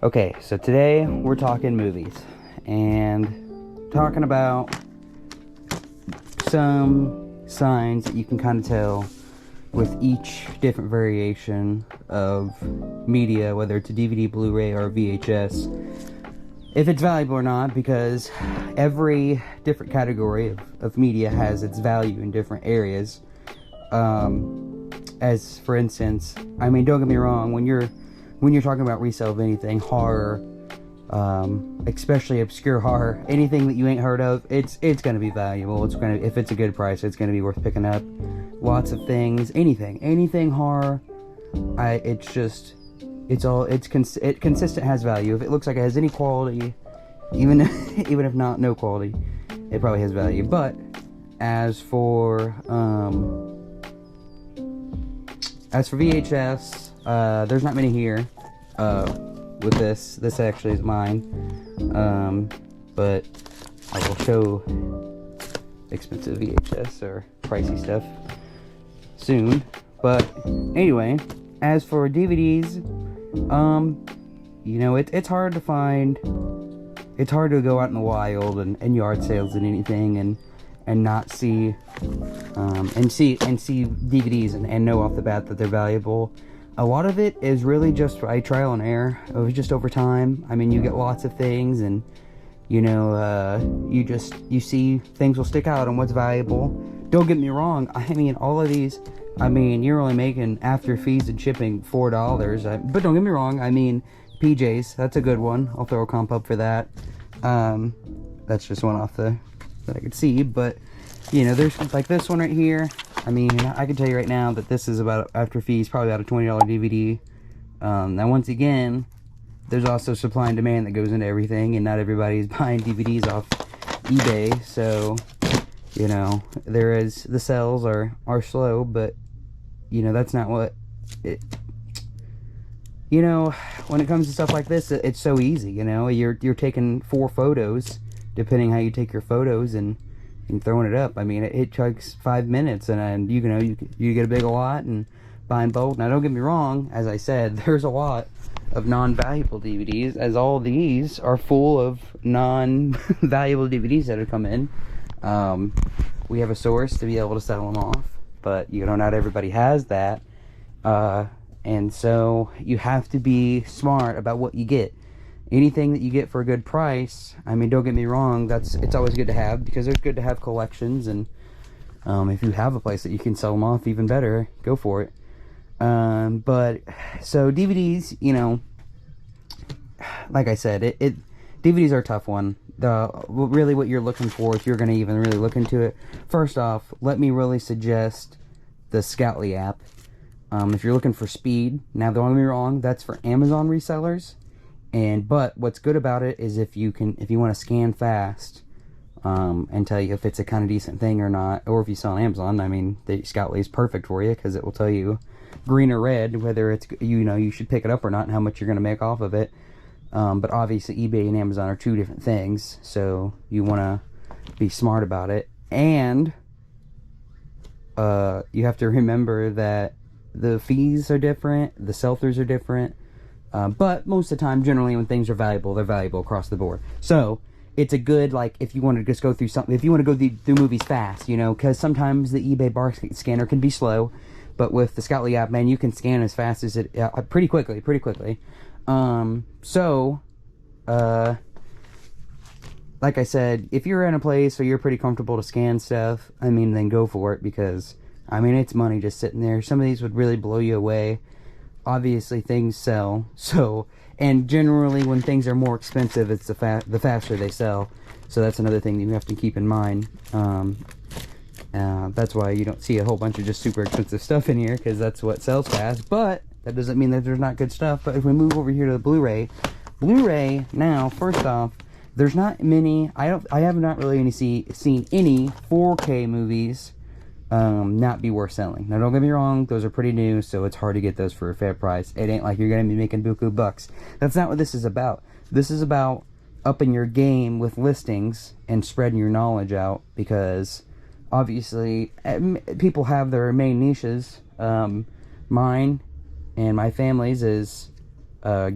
Okay, so today we're talking movies and talking about some signs that you can kind of tell with each different variation of media, whether it's a DVD, Blu-ray, or VHS, if it's valuable or not, because every different category of media has its value in different areas. As for instance, I mean, don't get me wrong, when you're talking about resale of anything, horror, especially obscure horror, anything that you ain't heard of, it's gonna be valuable. It's gonna, if it's a good price, it's gonna be worth picking up. Lots of things, anything horror, consistent, has value. If it looks like it has any quality, even even if not no quality, it probably has value. But as for VHS, there's not many here. With this actually is mine. But I will show expensive VHS or pricey stuff soon. But anyway, as for DVDs, you know, it's hard to find. It's hard to go out in the wild and yard sales and anything and not see see DVDs and know off the bat that they're valuable. A lot of it is really just by trial and error. It was just over time. I mean, you get lots of things, and you know, you see things will stick out on what's valuable. Don't get me wrong. I mean, all of these. I mean, you're only making after fees and shipping $4. But don't get me wrong. I mean, PJs. That's a good one. I'll throw a comp up for that. That's just one off that I could see. But you know, there's like this one right here. I mean, I can tell you right now that this is about, after fees, probably about a $20 DVD. Now, once again, there's also supply and demand that goes into everything, and not everybody's buying DVDs off eBay. So, you know, the sales are slow, but, you know, that's not what it... You know, when it comes to stuff like this, it's so easy, you know? You're taking 4 photos, depending how you take your photos, and throwing it up. I mean, it takes 5 minutes, and you know, you get a big lot and buy in bulk. Now, don't get me wrong. As I said, there's a lot of non-valuable DVDs, as all these are full of non-valuable DVDs that have come in. We have a source to be able to sell them off, but you know, not everybody has that, and so you have to be smart about what you get. Anything that you get for a good price, I mean, don't get me wrong, it's always good to have, because it's good to have collections, and if you have a place that you can sell them off, even better, go for it. But so DVDs, you know, like I said, DVDs are a tough one. Really what you're looking for, if you're going to even really look into it, first off, let me really suggest the Scoutly app. If you're looking for speed, now don't get me wrong, that's for Amazon resellers. But what's good about it is if you want to scan fast, and tell you if it's a kind of decent thing or not, or if you sell on Amazon, I mean, the Scoutly is perfect for you, because it will tell you green or red whether it's, you know, you should pick it up or not, and how much you're going to make off of it. But obviously eBay and Amazon are 2 different things, so you want to be smart about it. And you have to remember that the fees are different, the sell-throughs are different. But most of the time, generally, when things are valuable, they're valuable across the board. So it's a good, like, if you want to just go through something, if you want to go through movies fast, you know, because sometimes the eBay bar scanner can be slow, but with the Scoutly app, man, you can scan as fast as it, pretty quickly. Like I said, if you're in a place where you're pretty comfortable to scan stuff, I mean, then go for it, because, I mean, it's money just sitting there. Some of these would really blow you away. Obviously, things sell, so, and generally when things are more expensive, it's the faster they sell. So that's another thing that you have to keep in mind. That's why you don't see a whole bunch of just super expensive stuff in here, because that's what sells fast. But that doesn't mean that there's not good stuff. But if we move over here to the Blu-ray now, first off, there's not many. I have not really seen any 4K movies not be worth selling. Now, don't get me wrong, those are pretty new, so it's hard to get those for a fair price. It ain't like you're gonna be making buku bucks. That's not what this is about. This is about upping your game with listings and spreading your knowledge out, because obviously people have their main niches. Mine and my family's is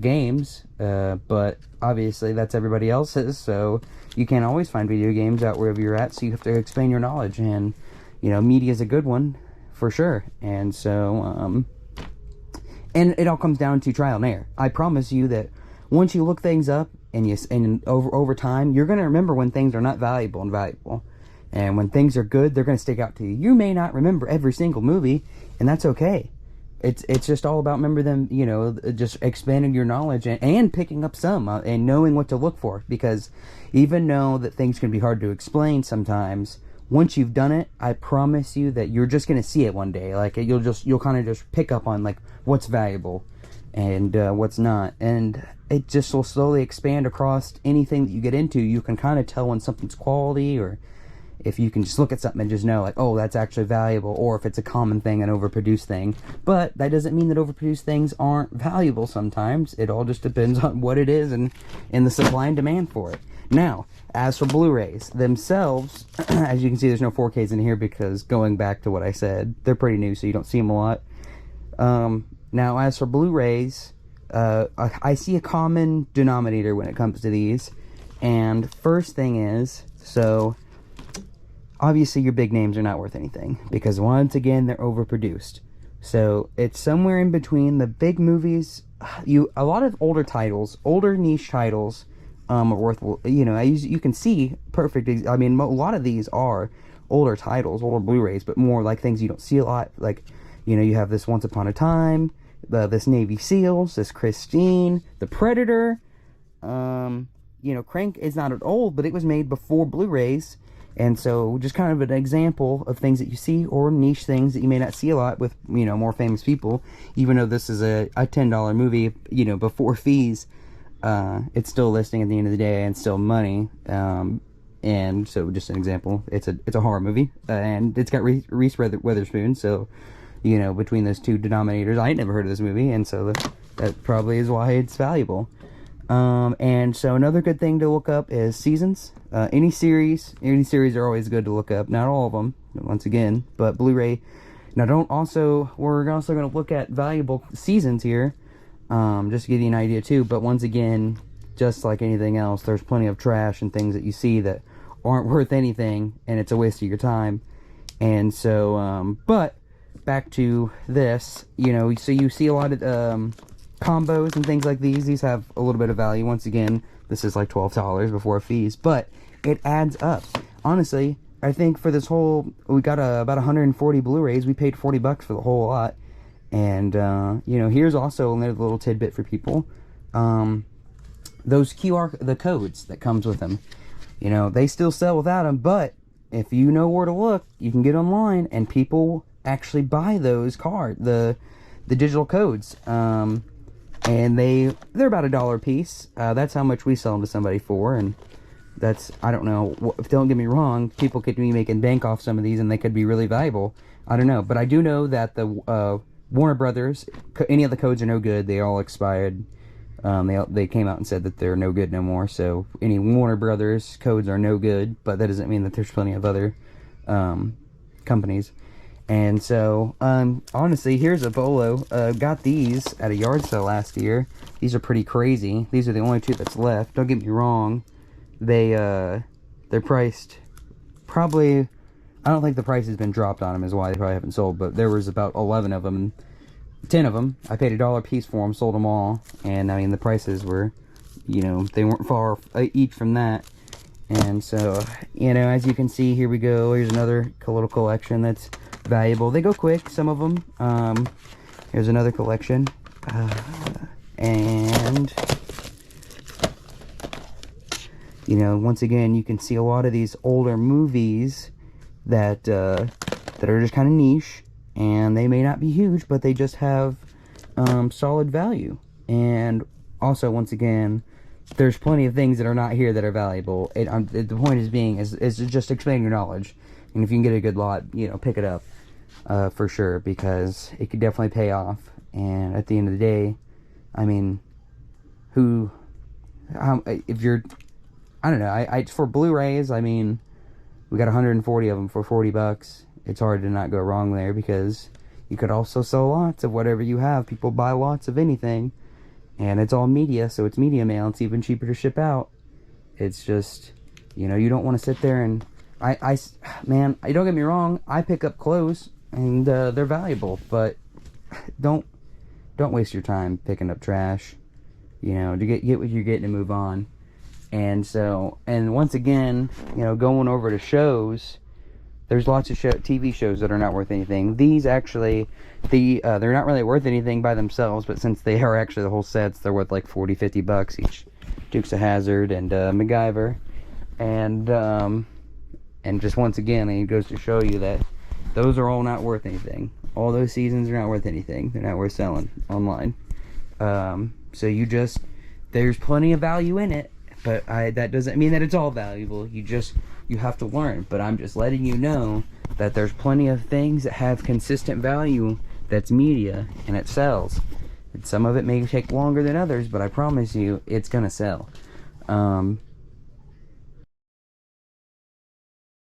games, but obviously that's everybody else's, so you can't always find video games out wherever you're at, so you have to expand your knowledge, and, you know, media is a good one, for sure, and so, and it all comes down to trial and error. I promise you that once you look things up, and over time, you're going to remember when things are not valuable and valuable, and when things are good, they're going to stick out to you. You may not remember every single movie, and that's okay. It's just all about, remember them, you know, just expanding your knowledge and picking up some and knowing what to look for, because even though that things can be hard to explain sometimes, once you've done it, I promise you that you're just gonna see it one day. Like, you'll kind of just pick up on like what's valuable and what's not, and it just will slowly expand across anything that you get into. You can kind of tell when something's quality, or if you can just look at something and just know, like, oh, that's actually valuable, or if it's a common thing, an overproduced thing. But that doesn't mean that overproduced things aren't valuable sometimes. It all just depends on what it is and the supply and demand for it. Now, as for Blu-rays themselves, as you can see, there's no 4Ks in here because, going back to what I said, they're pretty new, so you don't see them a lot. Now, as for Blu-rays, I see a common denominator when it comes to these. And first thing is, so obviously your big names are not worth anything, because once again, they're overproduced. So it's somewhere in between the big movies. A lot of older titles, older niche titles, are worth, you know, you can see perfect, I mean, a lot of these are older titles, older Blu-rays, but more like things you don't see a lot. Like, you know, you have this Once Upon a Time, this Navy SEALs, this Christine, The Predator. You know, Crank is not old, but it was made before Blu-rays. And so, just kind of an example of things that you see, or niche things that you may not see a lot with, you know, more famous people. Even though this is a $10 movie, you know, before fees, it's still listing at the end of the day, and still money. And so, just an example, it's a horror movie, and it's got Reese Witherspoon. So, you know, between those two denominators, I had never heard of this movie, and so that probably is why it's valuable. And so another good thing to look up is seasons. Any series are always good to look up. Not all of them, once again, but Blu-ray. Now, we're also going to look at valuable seasons here, just to give you an idea too. But once again, just like anything else, there's plenty of trash and things that you see that aren't worth anything, and it's a waste of your time. And so, but back to this, you know, so you see a lot of, combos and things like these. These have a little bit of value. Once again, this is like $12 before fees, but it adds up. Honestly, I think for this whole, we got about 140 Blu-rays. We paid $40 for the whole lot. And, you know, here's also another little tidbit for people. Those the codes that comes with them, you know, they still sell without them, but if you know where to look, you can get online, and people actually buy those the digital codes. And they're about $1 a piece. That's how much we sell them to somebody for, and that's, I don't know, don't get me wrong, people could be making bank off some of these, and they could be really valuable. I don't know, but I do know that the Warner Brothers, any of the codes are no good. They all expired. They came out and said that they're no good no more, so any Warner Brothers codes are no good, but that doesn't mean that there's plenty of other companies. And so, honestly, here's a bolo. Got these at a yard sale last year. These are pretty crazy. These are the only two that's left. Don't get me wrong. They're priced probably, I don't think the price has been dropped on them is why they probably haven't sold, but there was about 11 of them, 10 of them. I paid $1 a piece for them, sold them all, and I mean, the prices were, you know, they weren't far each from that. And so, you know, as you can see, here we go. Here's another little collection that's valuable. They go quick, some of them. Here's another collection. And, you know, once again, you can see a lot of these older movies that are just kind of niche. And they may not be huge, but they just have solid value. And also, once again, there's plenty of things that are not here that are valuable. The point is just expand your knowledge. And if you can get a good lot, you know, pick it up for sure, because it could definitely pay off. And at the end of the day, I mean, if you're, I don't know, for Blu-rays, I mean, we got 140 of them for $40. It's hard to not go wrong there, because you could also sell lots of whatever you have. People buy lots of anything. and it's all media, so it's media mail. It's even cheaper to ship out. It's just, you know, you don't want to sit there and man, don't get me wrong, I pick up clothes and they're valuable, but don't waste your time picking up trash. You know, to get what you're getting and move on. And so, and once again, you know, going over to shows, there's lots of TV shows that are not worth anything. These actually, they're not really worth anything by themselves, but since they are actually the whole sets, they're worth like 40-50 bucks each. Dukes of Hazzard and MacGyver, and just once again, it goes to show you that those are all not worth anything. All those seasons are not worth anything. They're not worth selling online. So there's plenty of value in it, but that doesn't mean that it's all valuable. You have to learn. But I'm just letting you know that there's plenty of things that have consistent value that's media and it sells. And some of it may take longer than others, but I promise you it's gonna sell.